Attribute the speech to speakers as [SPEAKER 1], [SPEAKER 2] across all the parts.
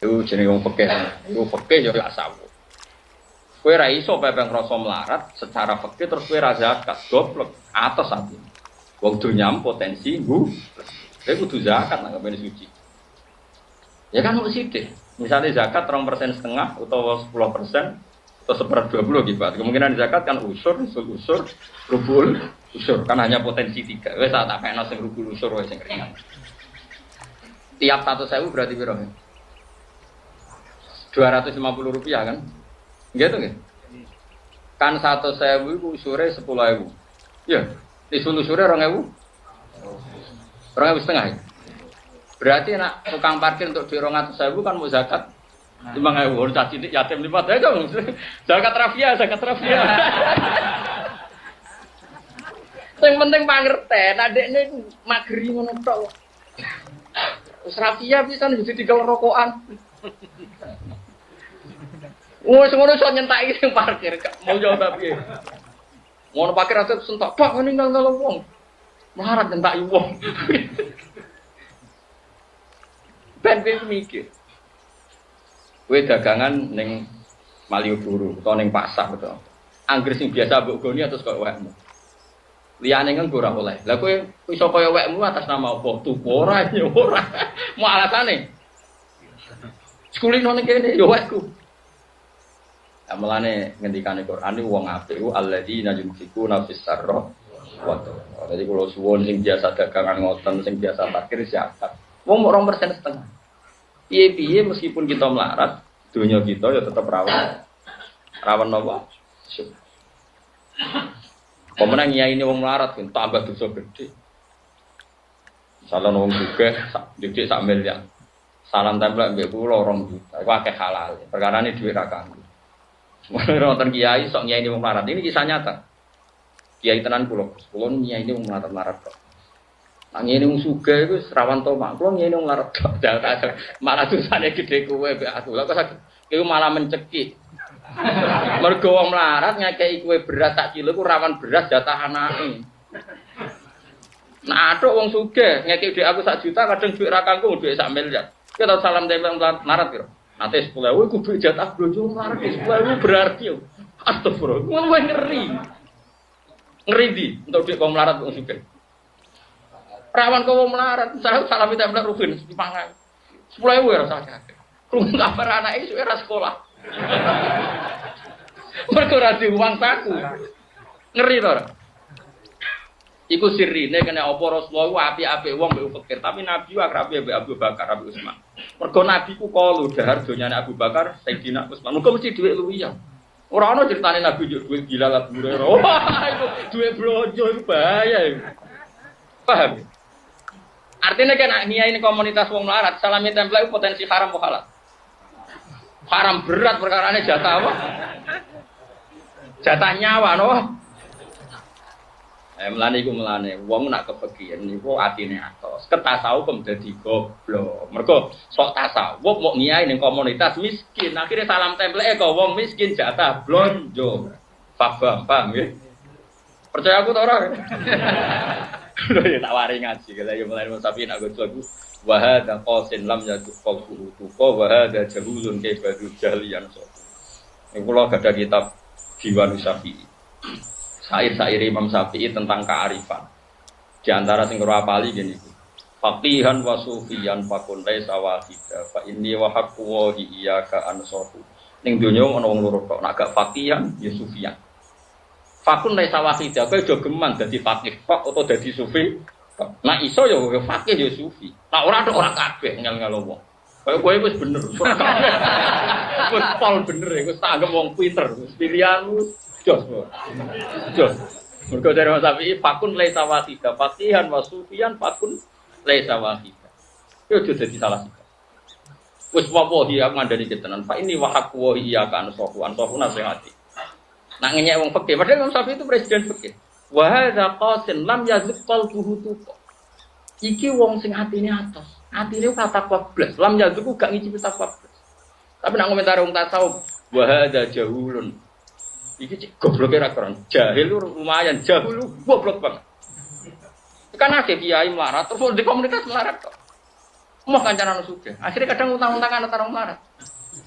[SPEAKER 1] Itu jenenge wong fikih. Iku fikih yo tasawuf. Kowe ra iso pepeng rasa melarat secara fikih terus kowe ra zakat, goblok. Atos ati. Wong dunyam potensi nggu. Kowe kudu zakat nang kene suci. Ya kan mesti sithik. Misalnya zakat 2,5% utawa 10% atau 1/20 gitu. Kemungkinan zakat kan usur, rubul, usur. Kan hanya potensi 3. Wes tak pekno sing rubul usur wis sing ringan. Tiap 100.000 berarti piro? Rp250 kan? Gitu nggih. Kan 100.000 iku usure 10.000. Ya, isun usure 2.000. 2.500 setengah. Berarti nak tukang parkir untuk di 200.000 kan mau zakat 5.000. Harus cilik yatim 5 dong. Zakat rafia. Yang penting pangerten, adekne mageri ngono tok. Wis rafia pisan jadi dikel rokokan. Wes ngono iso nyentaki sing parkir, mau jauh tapi. Ngono parkir aja sentak, Pak ngene nang wong. Melarat nyentaki wong. Ben mikir. Kowe dagangan ning Malioboro utawa ning pasar betul. Angger sing biasa mbok goni terus kok wekmu. Liyane kan ora oleh. Lah kowe iso kaya wekmu atas nama apa? Tuku ora ya ora. Mau alasane. Sekulino ning kene ya wekku. Amalane ngendikane Quran iki wong apik ku alladzina yunfikuna fis sarra wa dharra. Dadi kula suwun sing biasa dagangan ngoten, sing biasa parkir zakat. Wong 2,5%. Piye-piye meskipun kita melarat, dunia kita ya tetap rawan. Rawan apa? Pemenang nyai ini wong melarat kan tambah dosa gede. Salah wong juga, gede sak miliar. Salam tempel mbek kula 2 juta. Iku akeh halal. Perkarane dhuwit ra kanggo. Mulane wonten kiai sok nyai ini wong melarat. Ini kisah nyata. Kiai tenan kula nyai ini wong melarat kok. Nang ngene wong sugih iku rawan tomak. Kulo ngene wong larat tok. Malah dosane gedhe kowe mbek aku. Lah kok iku malah mencekik. Mergo wong melarat ngekeki kowe beras sak kilo iku rawan beras jatah anake. Nah, atuk wong sugih ngekeki dhek aku 1 juta kadang dhuwit ra kanggo dhuwit sak miliar. Kita tahu salam tempel melarat piro? Nate 10.000 iku dhuwit jatah blonjo melarat 10.000 berarti yo. Astagfirullah. Ngono ngeri. Ngeri di untuk dhuwit wong melarat wong sugih. Rawan kau melarat, salam kita benar rubin, dipangan. 10.000 ya rasanya. Kurang kabar anak itu era sekolah. Mereka rasi uang saku, ngeri loh. Iku sirine kena opo Rasulullah api-api uang be fakir, tapi Nabi akrabe be Abu Bakar, Abu Utsman. Mergo Nabi ku kalu dahar donyane Abu Bakar, Sayyidina Utsman. Muga mesti dhuwit luwiyan. Ora ana critane Nabi yo dhuwit gila lah Hurairah. Wah, itu dhuwit blonjo iku bahaya iku. Paham? Artinya kan niat ini komunitas wong melarat, salami tempel itu potensi haram atau halal? Haram berat perkarane jatah apa? Jatah nyawa, no? Melane, wong nak kepegian niku atine atos. Ketasawuf dadi goblok. Mergo sok tasawuf mau niat ini komunitas miskin, akhirnya salam tempel kok wong miskin jatah blonjo. Paham ya? Percaya aku ta ora? Lho ya tak wari ngaji kala ya mulai sapi nak go lagu wa hadza qasin lam yadqal tuqa wa hadza jahulun kaibadu jahliyan so. Niku kula gadah kitab Diwan Syafi'i. Sair-sair Imam Syafi'i tentang kearifan. Di antara sing kula apali ngene iki. Faqihan wa sufiyan fakun laisa wahida fa inni wa haqqu wa iyyaka ansahu. Ning donya ana wong loro tok, nek gak faqihan ya sufiyan. Fakun laisa wahida, kowe aja geman dadi faqih kok utawa dadi sufi. Nah iso ya faqih ya sufi. Nah ora kabeh ngel-ngel wong. Kaya kowe wis bener. Wis pol bener wis tak anggap wong pinter. Wis pilihanmu jos. Mergo dari Syafi'i fakun laisa wahida, faqihan wa sufiyan fakun laisa wahida. Yo aja dadi salah siji. Wis wawahi aku ngandani ketenan. Fa ini wa haqqu wa iyyaka ansahu nasihati. Nak ngenyek wong fikih, padahal Imam Syafi'i itu presiden fikih. Wa hadza qasin lam yazq qalbuhu tuqa. Iki wong sing atine atos. Atine kata kublas, lam yazq gak ngicipi takwa. Tapi nak komentar wong tasawuf, wa hadza jahulun. Iki gobloke ra keren. Jahil lumayan, jahul goblok banget. Kan akeh kiai melarat terus di komunitas melarat kok. Mau kancanan sugih. Akhirnya kadang utang-utangan antara melarat.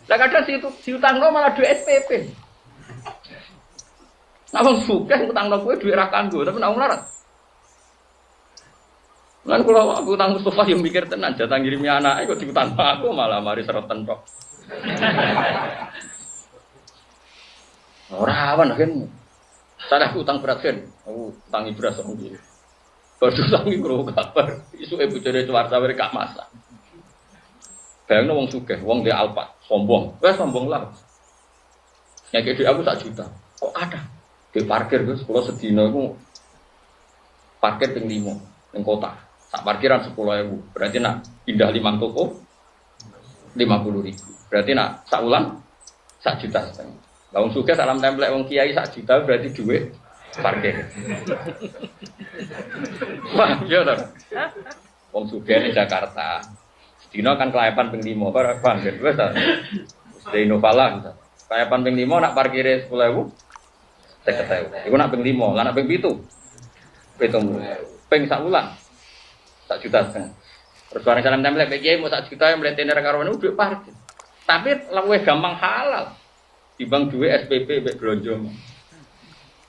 [SPEAKER 1] Lah kadang si utangno malah duit SPP. Nah wong sugih utangno kowe duit ra kanggo, tapi nek melarat. Lan kalau aku utang Mustafa yang mikir tenan jatah ngirimi anake kok diutang aku malah mari seroten tok. Ora awan kan. Salah utang berat kan. Aku utangi beras kok iki. Padha utangi karo kabar. Isuke bojone cuarta wae gak masak. Bayangno wong sugih, wong dhe alpat, sombong. Wes sombong lah. Nek dhuwit aku 1 juta. Kok ada? Di parkir Gus, kula sedina iku parkir ping 5 ning kota. Sak parkiran 10.000. Berarti nak pindah 5 toko 50.000. Berarti nak sak wulan 1,5 juta. Lah wong sugih salam templek wong kiai 1 juta berarti duit parkir. Wah, iya to. Wong sugih ning Jakarta. Sedina kan kelayapan ping 5 paham kan wis ta. Wis Innovala gitu. Kelayapan ping 5 nak parkire 10.000 50.000. Iku nak ping 5, lah nak ping 7. Ping sak wulan 1,5 juta. Terus barang salam template PKI mau 1 juta yang mletene karo duit parkir. Tapi luwih gampang halal. Dibang duit SPP mbek blonjo.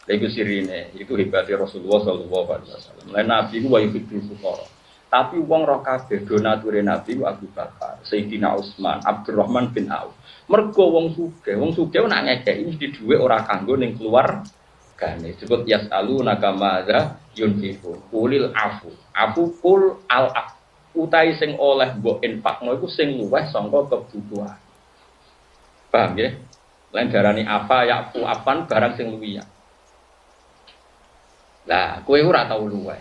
[SPEAKER 1] Lha iku sirine, itu hebatnya Rasulullah sallallahu alaihi wasallam. Lan nabi ku wae fitrul fuqara. Tapi wong roh kabeh donature nabi ku Abu Bakar, Sayyidina Utsman, Abdurrahman bin Auf. Mergo wong sugih nak ngekeki mesti duit ora kanggo ning keluar gane. Disebut yasaluna kamaza yunfiqu. Qulil afu. Afu kul al af. Utai sing oleh mbok infakno iku sing luwih saka kebutuhan. Paham ya? Lain darani apa yafu afan barang sing luwih. Lah, kowe ora tau luwih.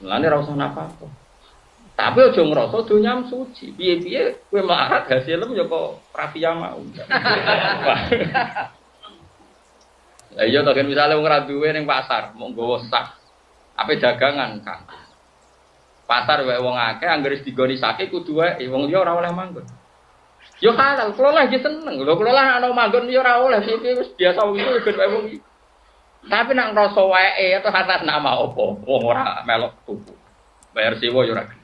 [SPEAKER 1] Mulane ora usah napa-apa. Tapi aja ngrasa donya suci. Piye-piye kowe melarat hasilem ya kok rafia mau. Lah iya to kan misale wong ora duwe ning pasar, mung nggawa sak. Ape dagangan kan. Pasar wae wong akeh anggere digoni sake kudu wae wong liya ora oleh manggon. Yo halal, kula lagi seneng. Lho kula lah ana manggon yo ora oleh piye wis biasa wong itu ben wae wong iki. Tapi nak ngrasa wae atau atas nama apa? Wong ora melok tuku. Bayar sewa yo ora gelem.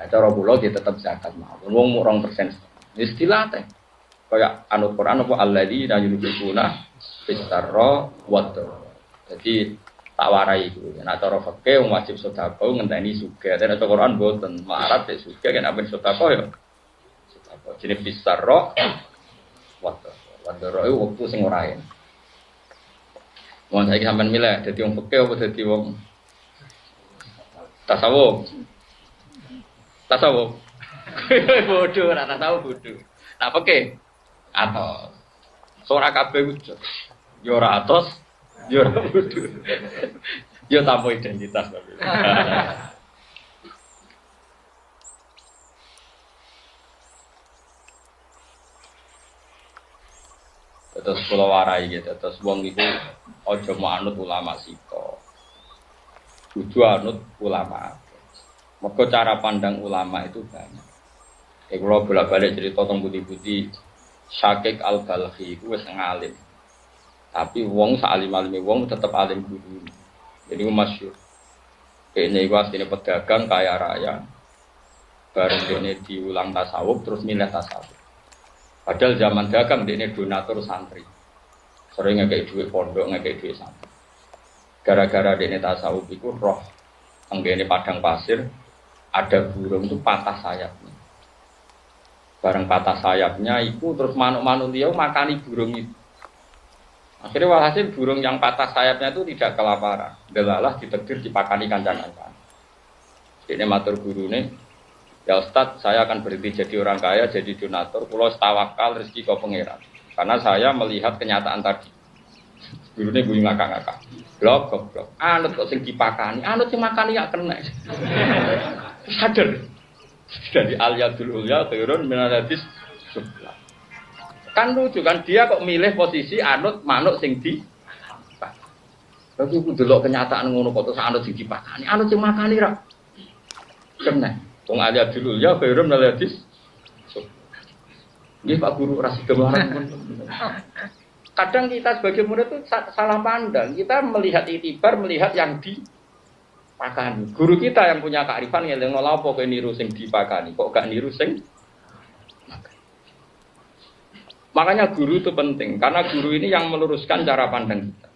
[SPEAKER 1] Cara kula ki tetep zakat mawon. Wong 2%. Istilah teh. Kaya anut Quran apa alladzina yunfiquna fis-sarra wad-dharra. Jadi tak warai iku. Nek cara fikih wajib sedekah ngenteni sugih. Nek cara Quran mboten marat nek sugih kan apen sedekah ya. Sedekah jenenge fis-sarra wad-dharra. Wad-dharra iku wektu sing ora enak. Wong saiki sampean milih dadi wong fikih apa dadi wong tasawuf. Tasawuf. Bodoh ora tasawuf bodoh. Tak fikih atos. Ora kabeh wujud. Ya ora atos, ya ora bodoh. Ya tanpa identitas tapi. Terus kula warai gitu, terus wong iku aja mau anut ulama sika. Kudu anut ulama. Mergo cara pandang ulama itu banyak. Kula bolak-balik cerita tentang budi-budi Syakik Al-Balkhi itu wis ngalim. Tapi wong salim-alime wong tetep alim guru. Jadi masyhur. Kene iku asline pedagang kaya raya. Bareng dene diulang tasawuf terus milih tasawuf. Padahal zaman dagang dene donatur santri. Sering ngekek duit pondok, ngekek duit santri. Gara-gara dene tasawuf iku roh tenggene padang pasir ada burung itu patah sayapnya. Bareng patah sayapnya itu terus manuk-manuk liya makani burung itu. Akhirnya walhasil burung yang patah sayapnya itu tidak kelaparan. Delalah ditegir dipakani kancan-kancan. Ini matur gurune, ya Ustadz saya akan berhenti jadi orang kaya, jadi donatur. Pulau tawakal rezeki kau pangeran. Karena saya melihat kenyataan tadi. Gurune guyu ngakak-ngakak. Blok. Anut kok sing dipakani, anut sing makani ya kena. Sadar. Dari al-yadul ulya turun minadis sebelah. Kan lucu kan dia kok milih posisi anut manuk sing di. Tapi aku delok kenyataan ngono kok terus anut sing dipakani, anut sing makani ra. Kena. Wong al-yadul ulya turun minadis. Nggih Pak Guru ras gemaran. Kadang kita sebagai murid itu salah pandang. Kita melihat itibar, melihat yang di pakani. Guru kita yang punya kearifan ngelingno lha apa kowe niru sing dipakani, kok gak niru sing makanya guru itu penting, karena guru ini yang meluruskan cara pandang kita.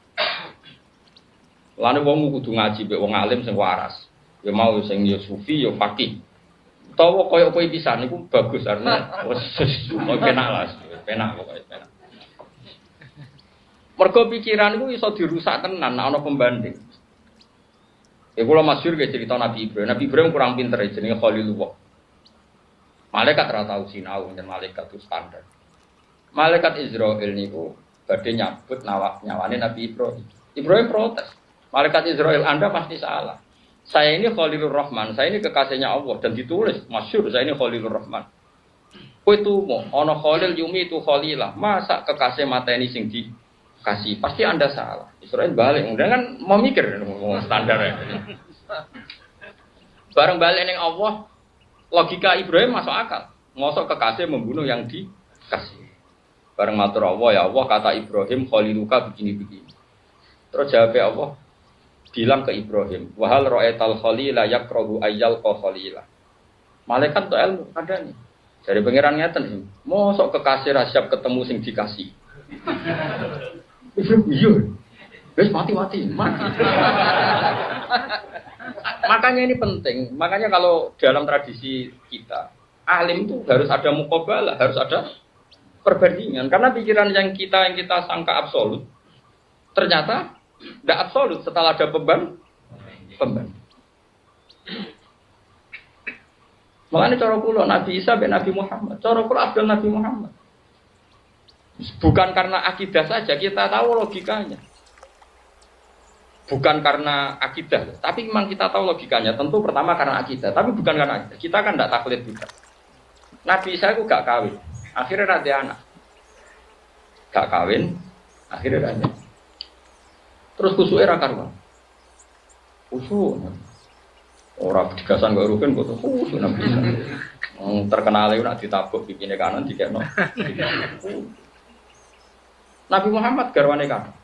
[SPEAKER 1] Lalu wong kudu ngaji mbek wong alim sing waras. Ya mau sing ya sufi ya faqih. Utawa koyo kowe pisan niku bagus artinya wis penak lah, penak pokoke penak. Mergo pikiran iku iso dirusak tenan ana pembanding. Ya kula masyhur ge cerita Nabi Ibrahim. Nabi Ibrahim kurang pinter jenenge Khalilullah. Malaikat ora tau sinau yen malaikat itu standar. Malaikat Israel niku badhe nyambut nyawane Nabi Ibrahim. Ibrahim protes. Malaikat Israel, Anda pasti salah. Saya ini Khalilur Rahman, saya ini kekasihnya Allah dan ditulis masyhur saya ini Khalilur Rahman. Kowe tumo ana Khalil yumi itu Khalilah. Masa kekasih mateni sing dikasih? Pasti Anda salah. Israel balik, kan mau mikir ngomong standar ya. Bareng balik ning Allah, logika Ibrahim masuk akal. Mosok kekasih membunuh yang dikasih. Bareng matur Allah, ya Allah kata Ibrahim khaliluka begini-begini. Terus jawab Allah, bilang ke Ibrahim, wahal ra'aital khalila yakrahu ayyal khalila. Malaikat tuh ilmu ada nih. Dari pangeran ngeten, mosok kekasih ra siap ketemu sing dikasih. Iya. Wis mati. Makanya ini penting. Makanya kalau dalam tradisi kita, alim itu harus ada muqabalah, harus ada perbandingan, karena pikiran yang kita sangka absolut ternyata tidak absolut setelah ada beban. Makanya cara kula Nabi Isa bin Nabi Muhammad, cara kula Abdul Nabi Muhammad. Bukan karena akidah saja, kita tahu logikanya. Bukan karena akidah, tapi memang kita tahu logikanya. Tentu pertama karena akidah, tapi bukan karena akidah. Kita kan tidak taklid juga. Nabi Isa itu gak kawin. Akhirnya ada anak, gak kawin, akhirnya ada. Terus khusyuknya rakarwan, khusyuk. Orang digasan gak rugen, kok khusyuk Nabi Isa. Terkenal itu nak ditabuk bikinnya kanan, dikeno. Nabi Muhammad garwane kanan.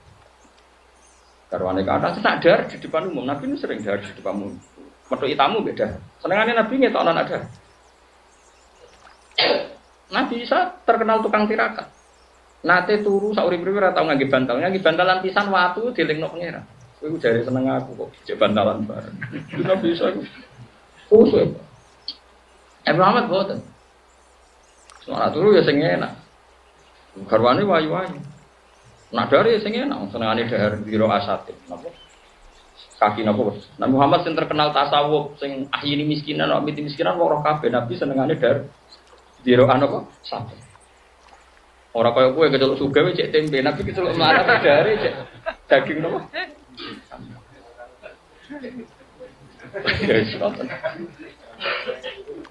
[SPEAKER 1] Garwane kanan, itu nak dar di depan umum. Nabi ini sering dar di depan umum. Metuki tamu beda. Senengannya Nabi ngetok anak dar. Nabi Isa terkenal tukang tirakat. Nate turu sauri-uri ora tau ngangge bantal. Ngangge bantalan pisan watu dilingno pangeran. Kowe jare seneng aku kok jek bantalan bareng. Nabi Isa iku khusyuk. Muhammad boten. Soal turu ya sing enak. Garwane wayu-wayu. Nak dari sing enak senengane dahar biro asatid. Napa? Kaki napa? Nabi Muhammad sing terkenal tasawuf, sing ahyini miskinan, amiti miskinan wong roh kabeh. Nabi senengane dahar biro apa? Sate. Ora kaya kowe keceluk sugih cek tempe, Nabi keceluk melarat dahare cek daging napa?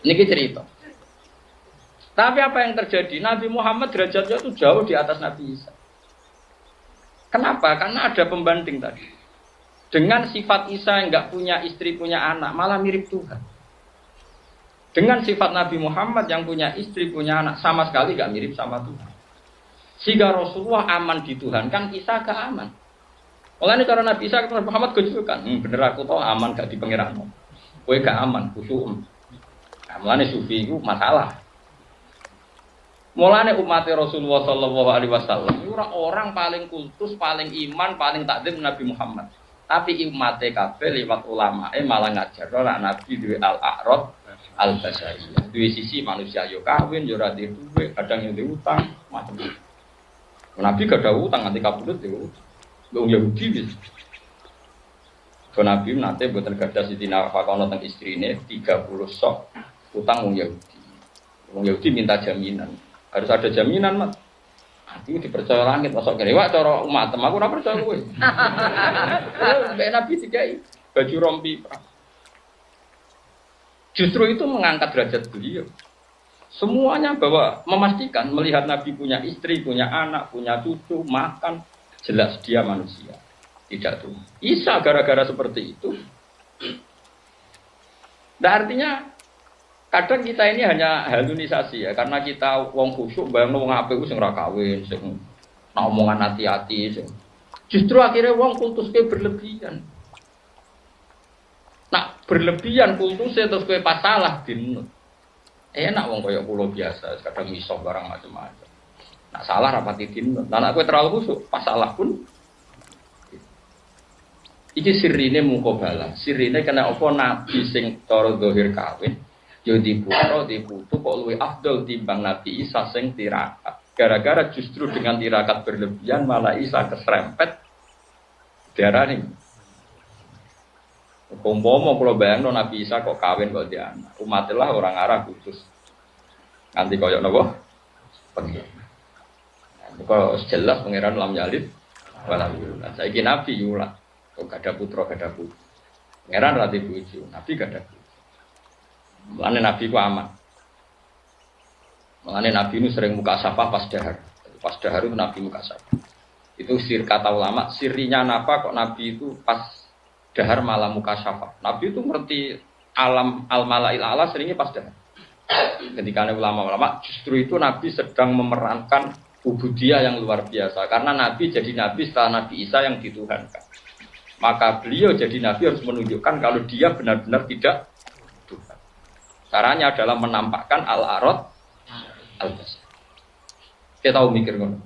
[SPEAKER 1] Niki cerita. Tapi apa yang terjadi? Nabi Muhammad derajatnya itu jauh di atas Nabi Isa. Kenapa? Karena ada pembanding tadi. Dengan sifat Isa yang enggak punya istri, punya anak, malah mirip Tuhan. Dengan sifat Nabi Muhammad yang punya istri, punya anak, sama sekali enggak mirip sama Tuhan. Sehingga Rasulullah aman di Tuhan, kan Isa gak aman. Mulanya cara Nabi Isa ketemu Muhammad gojokan, bener aku tau aman gak di pangeran. Kowe gak aman, khusyuk. Nah, mulanya sufi itu masalah. Mulanya umat Rasulullah sallallahu alaihi wasallam orang paling kultus, paling iman, paling takdim Nabi Muhammad. Tapi umat kabeh liwat ulama malah ngajar ora Nabi duwe al-a'rad al-basariyah. Duwe sisi manusia yo kawin, yo ora duwe, kadang yo utang, macam-macam. Nabi gak ada utang nanti kabudut yo. Wong Yahudi wis. Nabi nate mboten gadah siti nafkah ana teng istrine 30 sok utang wong Yahudi. Wong Yahudi minta jaminan. Harus ada jaminan, Mat. Itu dipercaya langit masuk kene. Wak cara umat aku ora percaya kowe. Mbek Nabi dikai baju rompi perang. Justru itu mengangkat derajat beliau. Semuanya bahwa memastikan melihat Nabi punya istri, punya anak, punya cucu, makan, jelas dia manusia. Tidak tuh. Isa gara-gara seperti itu. Nah, artinya kadang kita ini hanya halusinasi ya, karena kita wong khusyuk bayangno wong apik sing ora kawin, sing omongan hati-hati sing. Justru akhirnya wong kultuske berlebihan. berlebihan kultusnya terus kowe pas salah dinut. Enak wong kaya kula biasa, kadang iso barang macam-macam. Nak salah rapati dinut. Lah nek kowe terlalu khusuk, pas salah pun iki sirine mukobala. Sirine kena apa nabi sing cara zahir kawin, ya diputu kok luwih afdal timbang Nabi Isa sing tirakat. Gara-gara justru dengan tirakat berlebihan malah Isa keserempet diarani. Umpama kula bayangno Nabi Isa kok kawin kok dia anak. Umatillah orang Arab khusus. Nanti koyo napa? Pengen. Kok jelas pangeran lam yalid walam yulad. Saiki Nabi yulad. Kok gak ada putra, gak ada putri. Pangeran ra bojo, Nabi gak ada bojo. Mulane Nabi ku aman. Mulane Nabi ini sering muka syafa pas dahar. Pas dahar itu Nabi muka syafa. Itu sir kata ulama, sirinya napa kok Nabi itu pas dahar malah muka syafa. Nabi itu ngerti alam al-malail ala seringnya pas dahar. Ketika ulama-ulama justru itu Nabi sedang memerankan ubudiyah yang luar biasa. Karena Nabi jadi Nabi setelah Nabi Isa yang dituhankan. Maka beliau jadi Nabi harus menunjukkan kalau dia benar-benar tidak Tuhan. Caranya adalah menampakkan al-arad al-basar. Kita tahu mikir ngono.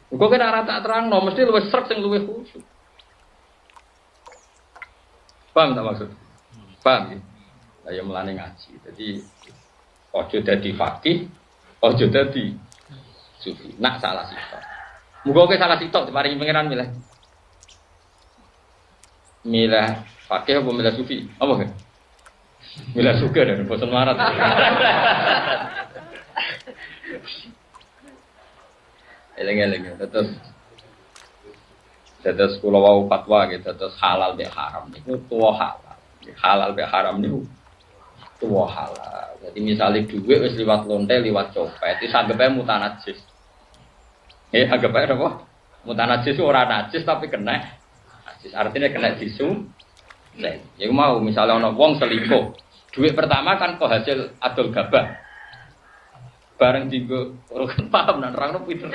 [SPEAKER 1] Kok kena rata terang, no, mesti luwih srek sing luwih khusyuk. Paham tak maksud? Paham ya? Saya melani ngaji. Jadi ojo dadi fakih, ojo dadi sufi. Nak salah sitok. Muga-muga salah sitok diparingi pangeran milih. Milih fakih apa milih sufi? Apa kan? Milih suka dan bosan marat. Eleng-eleng, terus kula wau fatwa gitu, terus halal be haram niku tuwa halal. Halal be haram niku tuwa halal. Jadi misalnya duit wis liwat lonte, liwat copet, wis anggape mutanajis. Anggape apa? Mutanajis ora najis tapi kena najis. Artinya kena disum. Ya mau misalnya ana wong selingkuh. Duit pertama kan kok hasil adol gabah. Bareng dinggo kan paham nang nerangno pinter.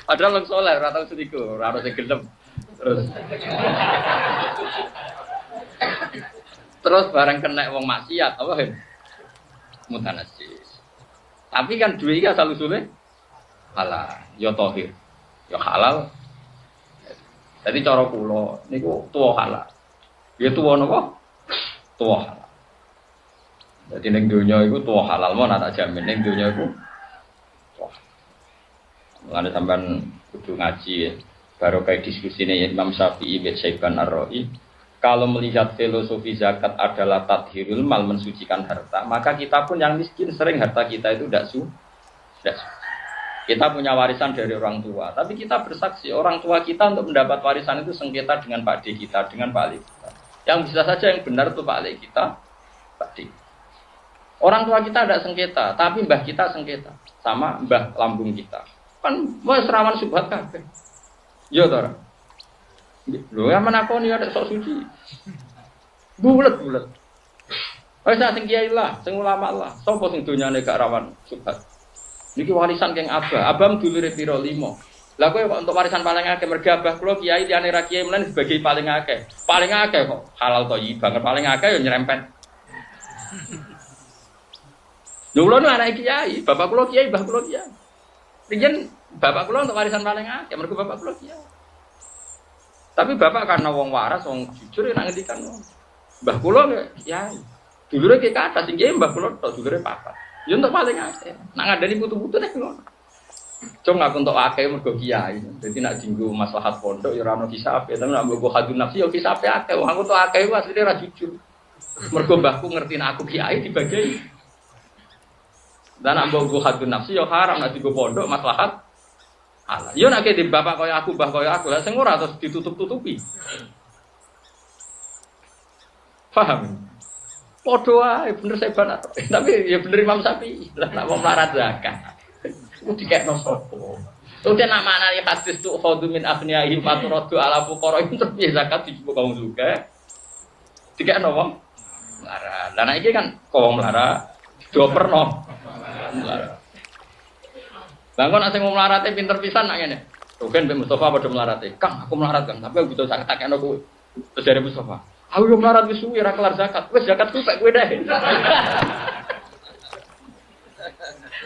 [SPEAKER 1] Padahal wong saleh ora tau selingkuh, ora ono sing gelem. Terus bareng kena wong maksiat apa kan? Mutanajis. Tapi kan duwe iki asal usule halal, ya tahir. Ya halal. Jadi cara kula niku tuwa halal. Ya tuwa napa? Tuwa halal. Jadi ning donya iku tuwa halal mon tak jamin ning donya iku. Wah. Mulane sampean kudu ngaji ya. Baru kayak diskusine Imam Syafi'i bin Saiban Ar-Ra'i, kalau melihat filosofi zakat adalah tathhirul mal, mensucikan harta, maka kita pun yang miskin sering harta kita itu tidak suci. Kita punya warisan dari orang tua, tapi kita bersaksi orang tua kita untuk mendapat warisan itu sengketa dengan Pak D kita, dengan Pak Ali kita. Yang bisa saja yang benar itu Pak Ali kita, Pak D. Orang tua kita tidak sengketa, tapi mbah kita sengketa sama mbah lambung kita. Kan wis rawan subhat kabeh. Yo to. Lho ya menakoni ada sok suci. Bulet. Wis sing kiai lah, sing ulama lah. Sopo sing donyane gak rawan subhat. Niki warisan keng abah. Abah dulure pira 5. Lah kowe kok untuk warisan paling akeh mergo abah kula kiai liyane ra kiai menen sebagai paling akeh. Paling akeh kok halal thayyib banget paling akeh yo nyerempet. Lho kula nu anak kiai, bapak kula kiai, mbah kula kiai. Riyen bapak kula untuk warisan paling akeh, mergo bapak kula kiai. Tapi bapak karena wong waras, wong jujur nek ngendikan mbah kula kiai. Dulure ki kathah sing kiai mbah kula tok dulure papat. Ya untuk paling akeh. Nek ngandani putu-putu nek ngono. Cung aku untuk akeh mergo kiai. Dadi nek dienggo maslahat pondok ya ora ono hisabe, tapi nek mbok hadun nafsi ya hisabe akeh. Wong aku untuk akeh ku asline ora jujur. Mergo mbahku ngerti nek aku kiai dibagi. Dan ambok gue hadun nafsi yo haram nanti gue pondok maslahat halal. Yo nak di bapak kaya aku, bah kaya aku, lah sing ora terus ditutup-tutupi. Paham? Podo ae bener saya banat. Tapi ya bener Imam Syafi'i. Lah nak mau melarat zakat. Ku dikekno sapa? Udah nak maknane hadis tu khudhu min aghniyahim faturadu ala fuqara itu terus zakat dijupuk kaum juga. Dikekno wong melarat. Lah nek iki kan kok melarat dioperno. Bangkon asing mau melarate pinter pisan nak ngene. Tuh kan Mbak Mustafa padha melarate. Kang, aku melarat kan, tapi aku butuh sak takekno kowe. Terus dari Mustafa. Aku yo melarat wis suwi ora kelar zakat. Wis zakat ku pek kowe deh.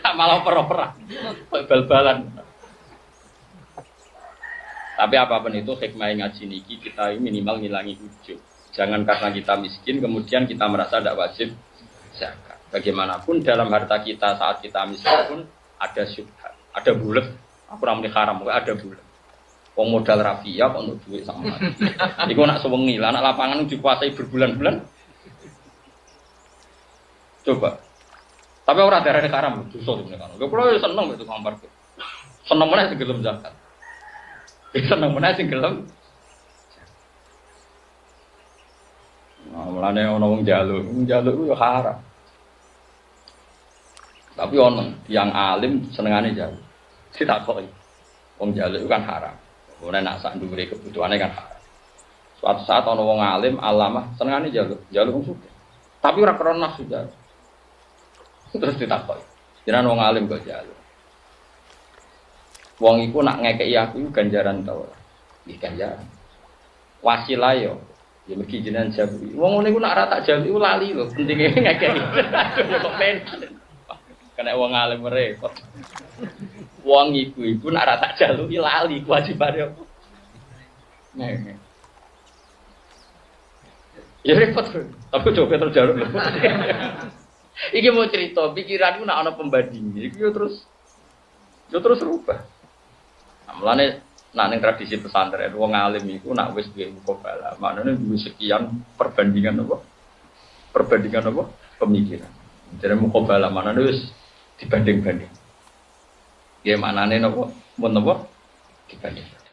[SPEAKER 1] Tak malah perah-perah. Bal-balan. Tapi apapun itu hikmah ngaji niki kita minimal ngilangi ujub. Jangan karena kita miskin kemudian kita merasa tidak wajib zakat. Bagaimanapun dalam harta kita saat kita miskin pun ada syubhat, ada bulet. Aku ramai haram, ada bulet. Wong modal rafia kok untuk duit sama. Iku nak sewengi lah, nak lapangan dikuasai berbulan-bulan. Coba. Tapi orang darah haram, dosa sebenarnya. Lho kula seneng itu gambar. Seneng meneh sing gelem zakat. Seneng meneh sing gelem. Nah, mulane ana wong njaluk ku ya haram. Tapi ono yang alim senengane njaluk. Ditakoki. Wong njaluk kan haram. Ora nak sak ndhuwure kebutuhane kan haram. Suatu saat ana wong alim, alamah senengane njaluk wong sugih. Tapi ora krana nafsu njaluk. Terus ditakoki. Jenengan wong alim kok njaluk. Wong iku nak ngekeki aku ganjaran ta ora? Nggih ganjaran. Wasilah yo. Ya mergi jenengan jaluki. Wong ngene iku nak ora tak jaluki lali lho, pentinge ngekeki. Ya kok men. Kena wong alim repot. Wong iku nak ora tak jaluki lali kewajibane apa? Nek. Ya repot. Tapi coba terjaluk. Iki mau cerita, pikiranku nak ana pembandinge. Iku yo terus rubah. Mulane nak ning tradisi pesantren wong alim iku nak wis duwe mukabala, maknane duwe sekian perbandingan apa? Pemikiran. Jadi mukabala maknane wis dibanding-banding. Ya maknane napa? Mun napa? Dibanding.